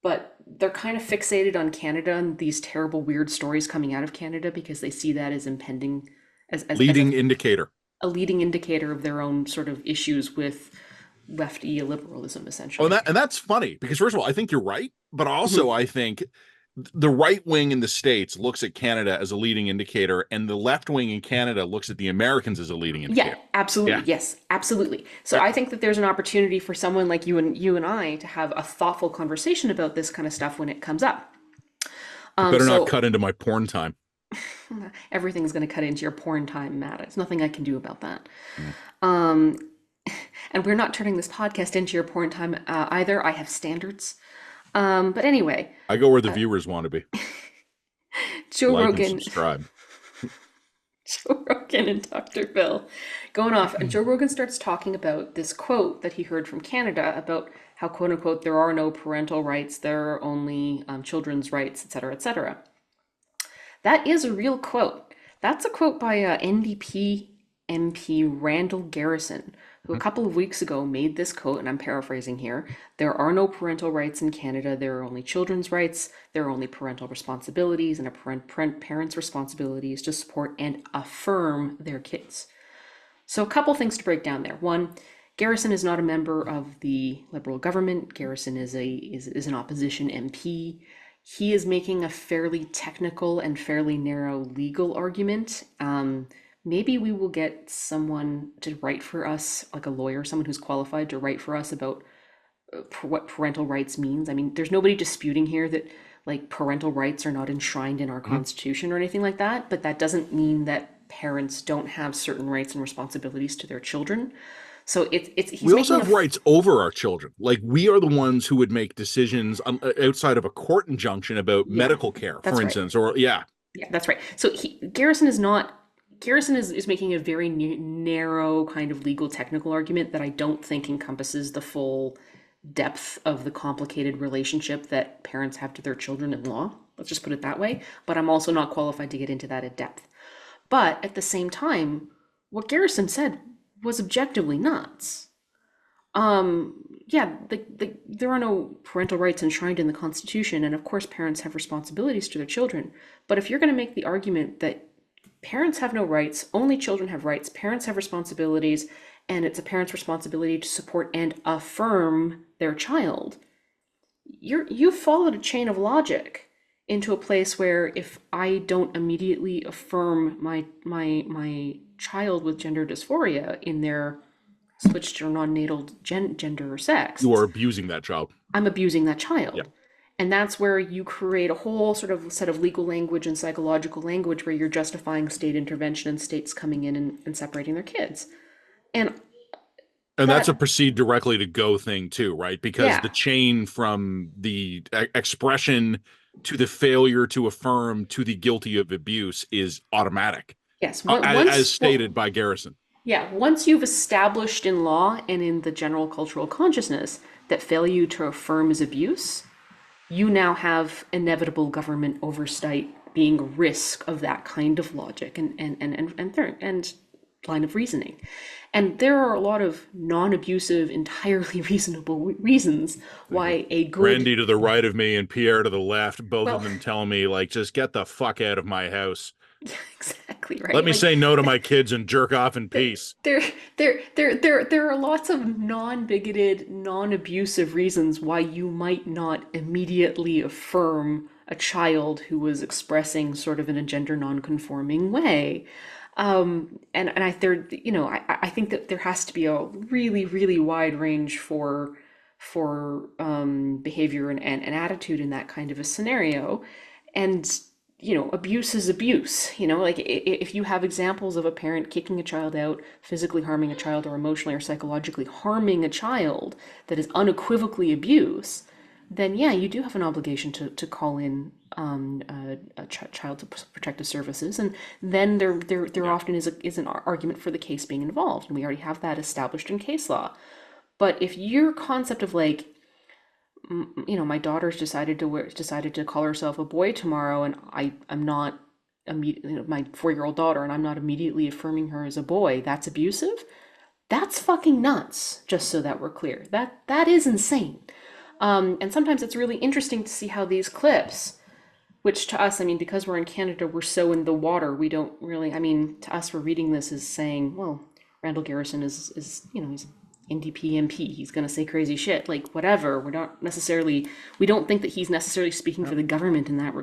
but they're kind of fixated on Canada and these terrible weird stories coming out of Canada because they see that as impending as Leading indicator. a leading indicator of their own sort of issues with lefty liberalism Oh, essentially. and that's funny because first of all, I think you're right, but also Mhm. I think the right wing in the States looks at Canada as a leading indicator, and the left wing in Canada looks at the Americans as a leading Yeah, indicator. absolutely. Yeah. Yes, absolutely. So Yeah. I think that there's an opportunity for someone like you and I to have a thoughtful conversation about this kind of stuff when it comes up. It better not So cut into my porn time. everything's going to cut into your porn time, Matt. There's nothing I can do about that. Mm. Um, and we're not turning this podcast into your porn time either. I have standards. But anyway, I go where the viewers want to be. Joe Like and Rogan, subscribe. Joe Rogan and Dr. Phil going off. And Joe Rogan starts talking about this quote that he heard from Canada about how, quote unquote, there are no parental rights, there are only children's rights, etc., etc. That is a real quote. That's a quote by NDP MP Randall Garrison, who a couple of weeks ago made this quote, and I'm paraphrasing here. There are no parental rights in Canada. There are only children's rights. There are only parental responsibilities, and a parent's responsibility is to support and affirm their kids. So, a couple things to break down there. One, Garrison is not a member of the Liberal government. Garrison is an opposition MP. He is making a fairly technical and fairly narrow legal argument. Maybe we will get someone to write for us, like a lawyer, someone who's qualified to write for us about what parental rights means. I mean, there's nobody disputing here that like parental rights are not enshrined in our Mhm. constitution or anything like that, but that doesn't mean that parents don't have certain rights and responsibilities to their children. So it's We he's also making a have rights over our children. Like we are the ones who would make decisions outside of a court injunction about yeah, medical care, for that's right. instance, or yeah. Yeah, that's right. So Garrison is not Garrison is making a very narrow kind of legal technical argument that I don't think encompasses the full depth of the complicated relationship that parents have to their children in law. Let's just put it that way. But I'm also not qualified to get into that at depth. But at the same time, what Garrison said was objectively nuts. Yeah, there are no parental rights enshrined in the Constitution, and of course, parents have responsibilities to their children. But if you're going to make the argument that parents have no rights, only children have rights, parents have responsibilities, and it's a parent's responsibility to support and affirm their child, you've followed a chain of logic into a place where if I don't immediately affirm my child with gender dysphoria in their switched or non-natal gender or sex, You are abusing that child. I'm abusing that Yeah. child. And that's where you create a whole sort of set of legal language and psychological language where you're justifying state intervention and states coming in and separating their kids. And And that's a that, proceed directly to go thing too, right? Because yeah, the chain from the expression to the failure to affirm to the guilty of abuse is automatic, yes. as Once, stated by Garrison. yeah, once you've established in law and in the general cultural consciousness that failure to affirm is abuse, you now have inevitable government oversight being a risk of that kind of logic and line of reasoning. And there are a lot of non-abusive, entirely reasonable reasons why a good, Randy to the right of me and Pierre to the left, both of well, them telling me, like, just get the fuck out of my house. exactly Let right. me Like say no to my kids and jerk off in peace. there, there are lots of non-bigoted, non-abusive reasons why you might not immediately affirm a child who was expressing sort of in a gender non-conforming way. And I think that there has to be a really, really wide range for behavior and attitude in that kind of a scenario. And abuse is abuse. Like if you have examples of a parent kicking a child out, physically harming a child, or emotionally or psychologically harming a child that is unequivocally abuse, then yeah, you do have an obligation to call in child protective services, and then there Yeah. often is an argument for the case being involved, and we already have that established in case law. But if your concept of like, my daughter's decided to call herself a boy tomorrow, and I'm not my 4-year-old daughter, and I'm not immediately affirming her as a boy, that's abusive. That's fucking nuts. Just so that we're clear, that is insane. And sometimes it's really interesting to see how these clips, which to us, I mean, because we're in Canada, we're so in the water, we don't really, I mean, to us, we're reading this as saying, well, Randall Garrison is he's NDP MP. He's going to say crazy shit, like whatever. We don't think that he's necessarily speaking for the government in that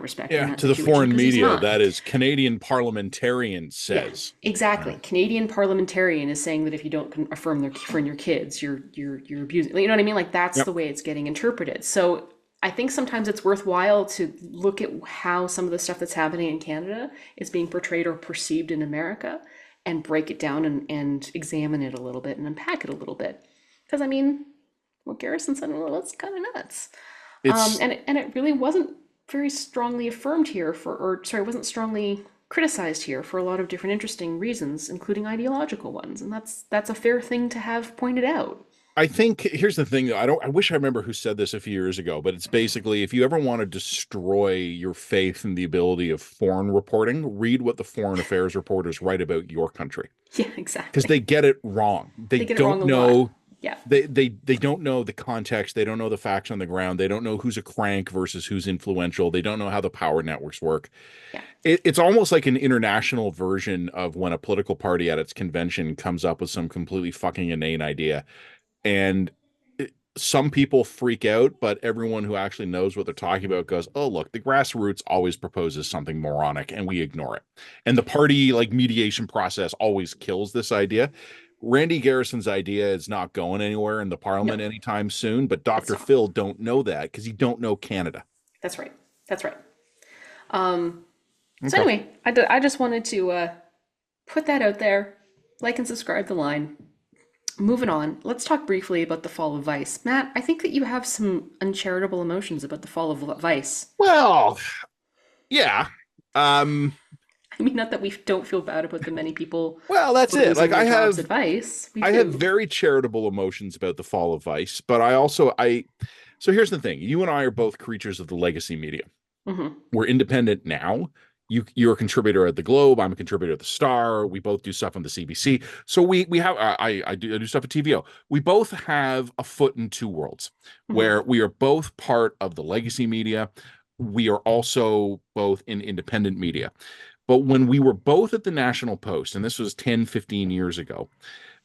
respect, in Yeah, that to the situation, foreign because he's media, not. that is Canadian parliamentarian Yeah, says. exactly. Canadian parliamentarian is saying that if you don't affirm your kids, you're abusing. You know what I mean? Like that's Yep. the way it's getting interpreted. So I think sometimes it's worthwhile to look at how some of the stuff that's happening in Canada is being portrayed or perceived in America, and break it down and examine it a little bit and unpack it a little bit. Because I mean, what Garrison said, well, that's kind of nuts. It's And it really wasn't very strongly affirmed here or sorry, wasn't strongly criticized here for a lot of different interesting reasons, including ideological ones, and that's a fair thing to have pointed out. I think here's the thing though. I wish I remember who said this a few years ago, but it's basically if you ever want to destroy your faith in the ability of foreign reporting, read what the foreign affairs reporters write about your country. Yeah, Because exactly. they get it wrong. They They get it wrong don't a lot. know Yeah. they don't know the context, they don't know the facts on the ground, they don't know who's a crank versus who's influential, they don't know how the power networks work. Yeah. It's almost like an international version of when a political party at its convention comes up with some completely fucking inane idea and some people freak out, but everyone who actually knows what they're talking about goes, oh, look, the grassroots always proposes something moronic and we ignore it. And the party like mediation process always kills this idea. Randy Garrison's idea is not going anywhere in the No, parliament anytime soon, but it's Dr. not. Phil don't know that because he don't know Canada. That's right. That's right. Um, so Okay. anyway, I just wanted to put that out there. Like and subscribe the line. Moving on, let's talk briefly about the fall of Vice. Matt, I think that you have some uncharitable emotions about the fall of Vice. Well, yeah. Um, I mean, not that we don't feel bad about the many people well, that's it. losing Like their jobs at Vice. We I have do. very charitable emotions about the fall of Vice, but I so here's the thing. You and I are both creatures of the legacy media. Hmm. We're independent now. You're a contributor at the Globe. I'm a contributor at the Star. We both do stuff on the CBC. So we have I do stuff at TVO. We both have a foot in two worlds Hmm. where we are both part of the legacy media. We are also both in independent media. But when we were both at the National Post, and this was 10, 15 years ago,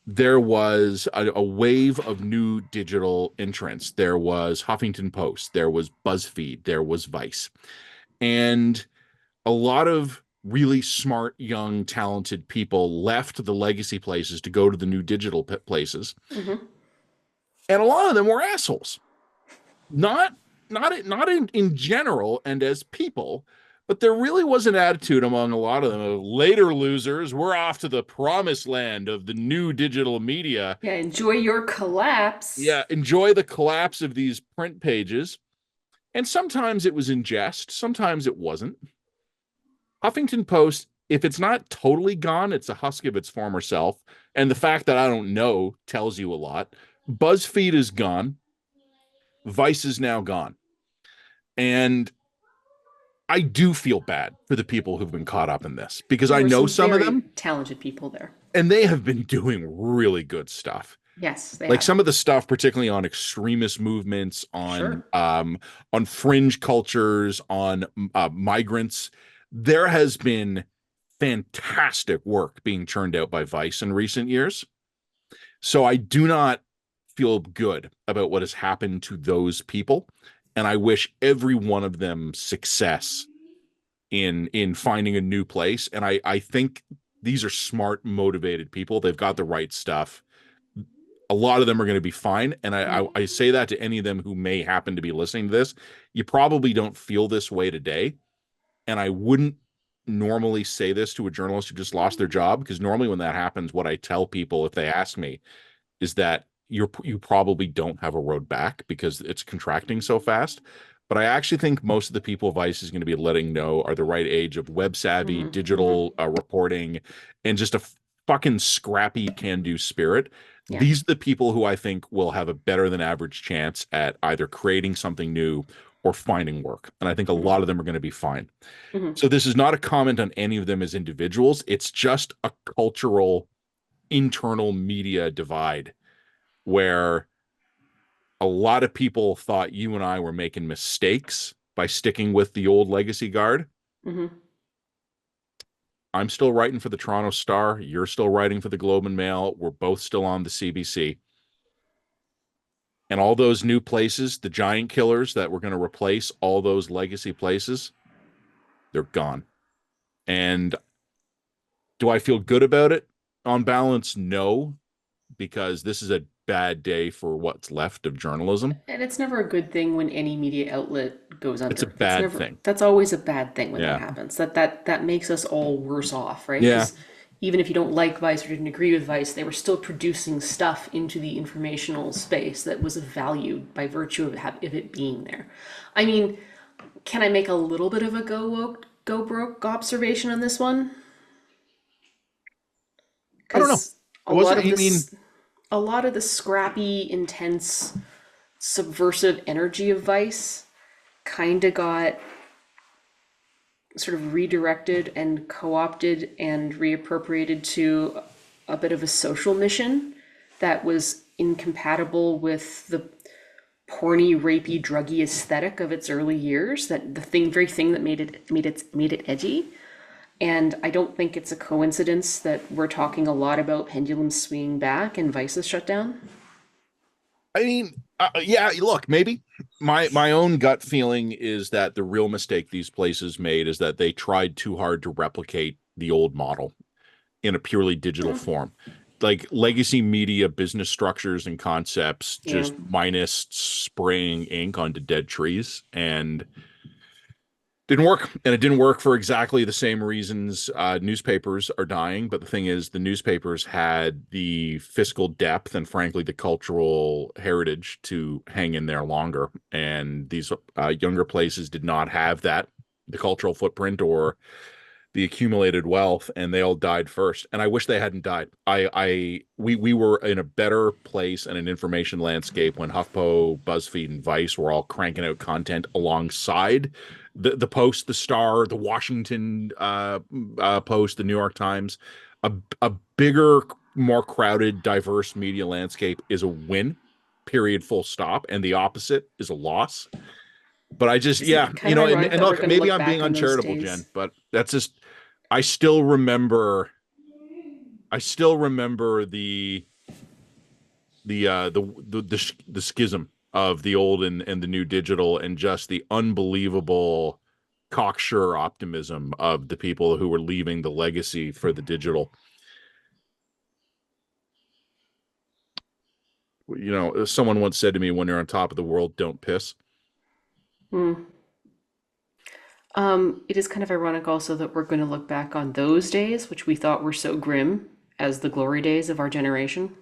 there was a wave of new digital entrants. There was Huffington Post, there was BuzzFeed, there was Vice. And a lot of really smart, young, talented people left the legacy places to go to the new digital places. Hmm. And a lot of them were assholes. Not not in general and as people, but there really was an attitude among a lot of them of later losers. We're off to the promised land of the new digital media. Yeah, enjoy your collapse. Yeah, enjoy the collapse of these print pages. And sometimes it was in jest, sometimes it wasn't. Huffington Post, if it's not totally gone, it's a husk of its former self. And the fact that I don't know tells you a lot. BuzzFeed is gone. Vice is now gone. And I do feel bad for the people who've been caught up in this because There I were know some some of very them talented people there. and they have been doing really good stuff. Yes, they Like have. some of the stuff, particularly on extremist movements, Sure. on fringe cultures, on migrants, there has been fantastic work being churned out by Vice in recent years. So I do not feel good about what has happened to those people, and I wish every one of them success in finding a new place. And I think these are smart, motivated people. They've got the right stuff. A lot of them are going to be fine. And I say that to any of them who may happen to be listening to this. You probably don't feel this way today, and I wouldn't normally say this to a journalist who just lost their job, because normally when that happens, what I tell people if they ask me is that you probably don't have a road back because it's contracting so fast. But I actually think most of the people Vice is going to be letting know are the right age of web savvy, Hmm. Hmm. digital reporting, and just a fucking scrappy can do spirit. Yeah. These are the people who I think will have a better than average chance at either creating something new or finding work. And I think a Hmm. lot of them are going to be fine. Hmm. So this is not a comment on any of them as individuals. It's just a cultural internal media divide where a lot of people thought you and I were making mistakes by sticking with the old legacy guard. Hmm. I'm still writing for the Toronto Star. You're still writing for the Globe and Mail. We're both still on the CBC. And all those new places, the giant killers that were going to replace all those legacy places, they're gone. And do I feel good about it? On balance, no, because this is a bad day for what's left of journalism. And it's never a good thing when any media outlet goes It's a under. bad thing. That's always a bad thing when that Yeah. happens. That makes us all worse off, right? Yeah. Because even if you don't like Vice or didn't agree with Vice, they were still producing stuff into the informational space that was of value by virtue of it being there. I mean, can I make a little bit of a go woke, go broke observation on this one? I don't know. Because a It lot wasn't, of I mean, this, a lot of the scrappy, intense, subversive energy of Vice kind of got sort of redirected and co-opted and reappropriated to a bit of a social mission that was incompatible with the porny, rapey, druggy aesthetic of its early years. That the very thing that made it edgy. And I don't think it's a coincidence that we're talking a lot about pendulums swinging back and Vice's shut down. yeah, look, maybe my own gut feeling is that the real mistake these places made is that they tried too hard to replicate the old model in a purely digital Yeah. form. Like legacy media business structures and concepts Yeah. just minus spraying ink onto dead trees, and didn't work. And it didn't work for exactly the same reasons newspapers are dying. But the thing is, the newspapers had the fiscal depth and, frankly, the cultural heritage to hang in there longer. And these younger places did not have that, the cultural footprint or the accumulated wealth, and they all died first. And I wish they hadn't died. We were in a better place in an information landscape when HuffPo, BuzzFeed, and Vice were all cranking out content alongside the Post, the Star, the Washington Post, the New York Times. A bigger, more crowded, diverse media landscape is a win. Period. Full stop. And the opposite is a loss. But I just, Isn't yeah, it kind of ironic and that we're look, going to maybe look I'm being back on those uncharitable, days? Jen, but that's just, I still remember, I still remember the schism of the old and the new digital, and just the unbelievable cocksure optimism of the people who were leaving the legacy for the digital. Someone once said to me, when you're on top of the world, don't piss. Hmm. It is kind of ironic also that we're going to look back on those days, which we thought were so grim, as the glory days of our generation.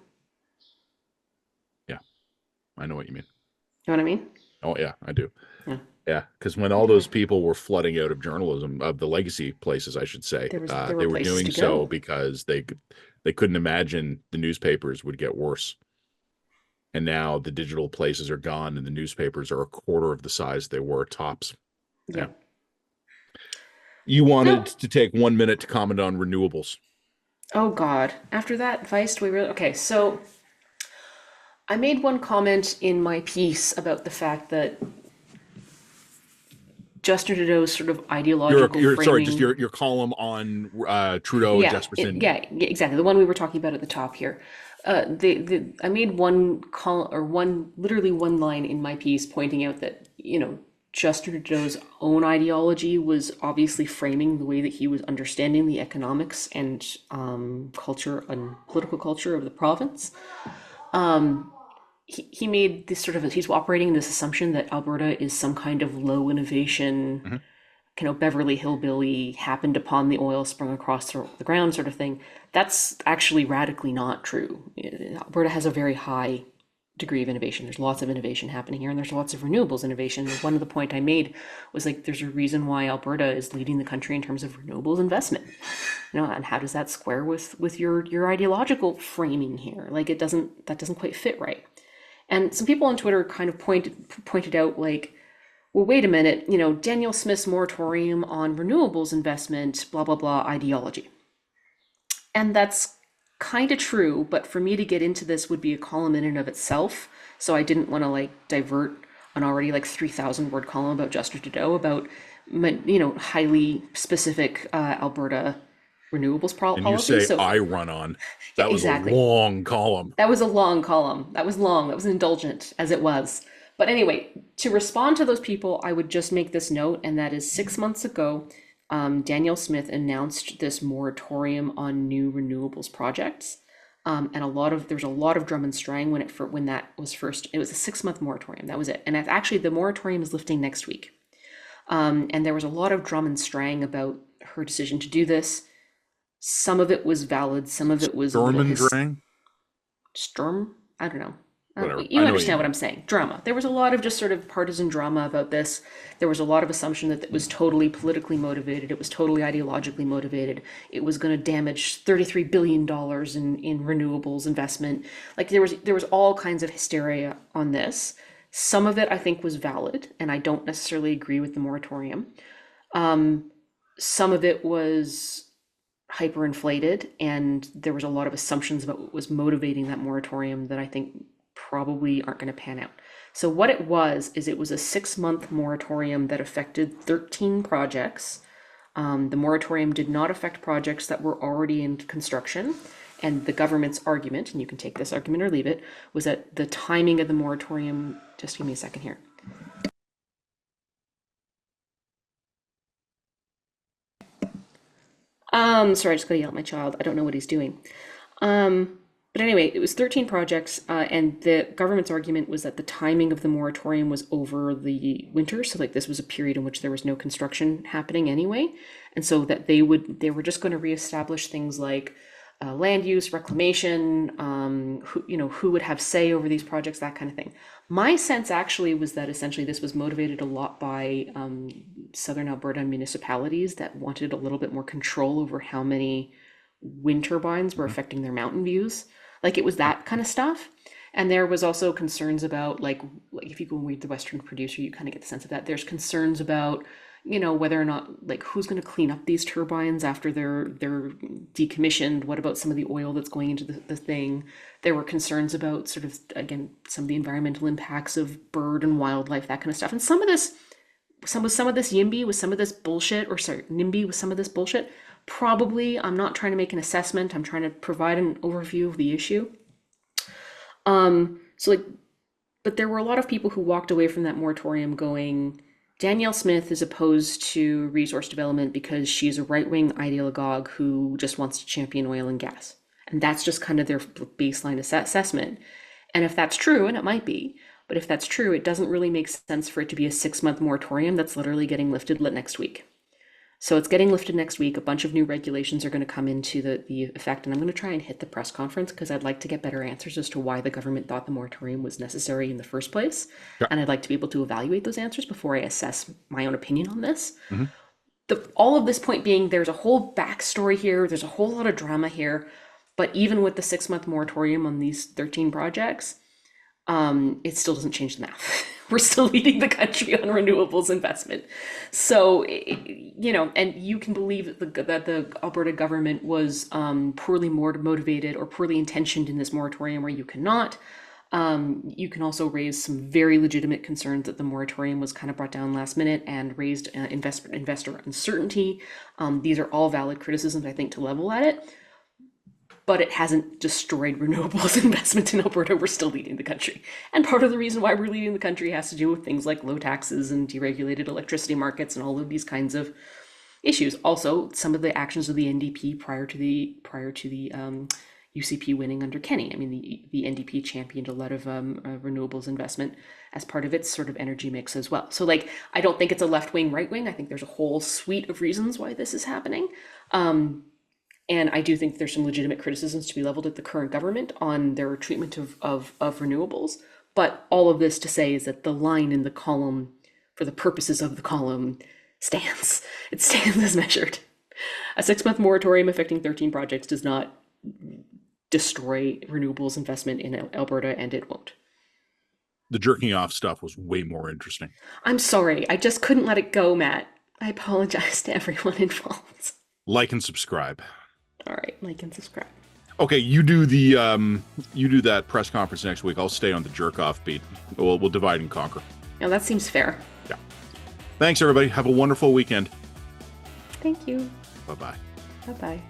Yeah, I know what you mean. You know what I mean? Oh, yeah, I do. Yeah. Yeah, because when all those people were flooding out of journalism, of the legacy places, I should say, There were they were places doing to so go. because they couldn't imagine the newspapers would get worse. And now the digital places are gone, and the newspapers are a quarter of the size they were tops. Yeah. Yep. You wanted No. to take 1 minute to comment on renewables. Oh God. After that, Vice, do we really? Okay, so I made one comment in my piece about the fact that Justin Trudeau's sort of ideological You're sorry, just framing. your column on Trudeau and Yeah, Jesperson. yeah, exactly. The one we were talking about at the top here. I made one call or one literally one line in my piece pointing out that Justin Trudeau's own ideology was obviously framing the way that he was understanding the economics and culture and political culture of the province. He made this sort of he's operating in this assumption that Alberta is some kind of low innovation Mhm. Beverly Hillbilly happened upon the oil sprung across the ground sort of thing. That's actually radically not true. Alberta has a very high degree of innovation. There's lots of innovation happening here, and there's lots of renewables innovation. And one of the point I made was like, there's a reason why Alberta is leading the country in terms of renewables investment. And how does that square with your ideological framing here? Like, that doesn't quite fit right. And some people on Twitter kind of pointed out like, well, wait a minute, Danielle Smith's moratorium on renewables investment, blah, blah, blah, ideology. And that's kind of true, but for me to get into this would be a column in and of itself. So I didn't want to like divert an already like 3,000 word column about Justin Trudeau about, highly specific Alberta renewables And you policy. say So I run on. yeah, That was a exactly. long column. That was a long column. That was long. That was indulgent as it was. But anyway, to respond to those people, I would just make this note, and that is 6 months ago, Danielle Smith announced this moratorium on new renewables projects. And there's a lot of drum and strang when that was first. It was a 6 month moratorium. That was it. And actually, the moratorium is lifting next week. And there was a lot of drum and strang about her decision to do this. Some of it was valid. Some of it was a Storm little and Drang? Storm. I don't know. Whatever. You I know what you understand what mean. I'm saying. Drama. There was a lot of just sort of partisan drama about this. There was a lot of assumption that it was totally politically motivated. It was totally ideologically motivated. It was going to damage $33 billion in renewables investment. Like there was all kinds of hysteria on this. Some of it I think was valid, and I don't necessarily agree with the moratorium. Some of it was hyperinflated, and there was a lot of assumptions about what was motivating that moratorium that I think probably aren't going to pan out. So what it was is it was a 6 month moratorium that affected 13 projects. The moratorium did not affect projects that were already in construction. And the government's argument, and you can take this argument or leave it, was that the timing of the moratorium, just give me a second here. Sorry, I just gotta yell at my child. I don't know what he's doing. But anyway, it was 13 projects, and the government's argument was that the timing of the moratorium was over the winter. So like this was a period in which there was no construction happening anyway. And so that they were just going to reestablish things like land use, reclamation, who would have say over these projects, that kind of thing. My sense actually was that essentially this was motivated a lot by Southern Alberta municipalities that wanted a little bit more control over how many wind turbines were affecting their mountain views. Like it was that kind of stuff. And there was also concerns about like if you go and read the Western Producer, you kind of get the sense of that. There's concerns about whether or not like who's going to clean up these turbines after they're decommissioned. What about some of the oil that's going into the thing? There were concerns about sort of again some of the environmental impacts of bird and wildlife, that kind of stuff. And some of this YIMBY with some of this bullshit, or sorry, NIMBY with some of this bullshit. Probably, I'm not trying to make an assessment. I'm trying to provide an overview of the issue. But there were a lot of people who walked away from that moratorium going, Danielle Smith is opposed to resource development because she's a right-wing ideologue who just wants to champion oil and gas. And that's just kind of their baseline assessment. And if that's true, and it might be, but if that's true, it doesn't really make sense for it to be a 6 month moratorium that's literally getting lifted next week. So it's getting lifted next week. A bunch of new regulations are going to come into the effect, and I'm going to try and hit the press conference because I'd like to get better answers as to why the government thought the moratorium was necessary in the first place. Yeah. And I'd like to be able to evaluate those answers before I assess my own opinion on this. Mm-hmm. All of this point being, there's a whole backstory here. There's a whole lot of drama here. But even with the 6 month moratorium on these 13 projects, it still doesn't change the math. We're still leading the country on renewables investment. So, and you can believe that the Alberta government was poorly motivated or poorly intentioned in this moratorium, or you cannot. You can also raise some very legitimate concerns that the moratorium was kind of brought down last minute and raised investor uncertainty. These are all valid criticisms, I think, to level at it. But it hasn't destroyed renewables investment in Alberta. We're still leading the country. And part of the reason why we're leading the country has to do with things like low taxes and deregulated electricity markets and all of these kinds of issues. Also, some of the actions of the NDP prior to the UCP winning under Kenney. I mean, the NDP championed a lot of renewables investment as part of its sort of energy mix as well. So like, I don't think it's a left wing, right wing. I think there's a whole suite of reasons why this is happening. And I do think there's some legitimate criticisms to be leveled at the current government on their treatment of renewables. But all of this to say is that the line in the column, for the purposes of the column, stands. It stands as measured. A 6-month moratorium affecting 13 projects does not destroy renewables investment in Alberta, and it won't. The jerking off stuff was way more interesting. I'm sorry. I just couldn't let it go, Matt. I apologize to everyone involved. Like and subscribe. All right, like and subscribe. Okay, you do that press conference next week. I'll stay on the jerk off beat. We'll divide and conquer. Now that seems fair. Yeah. Thanks, everybody. Have a wonderful weekend. Thank you. Bye-bye. Bye-bye.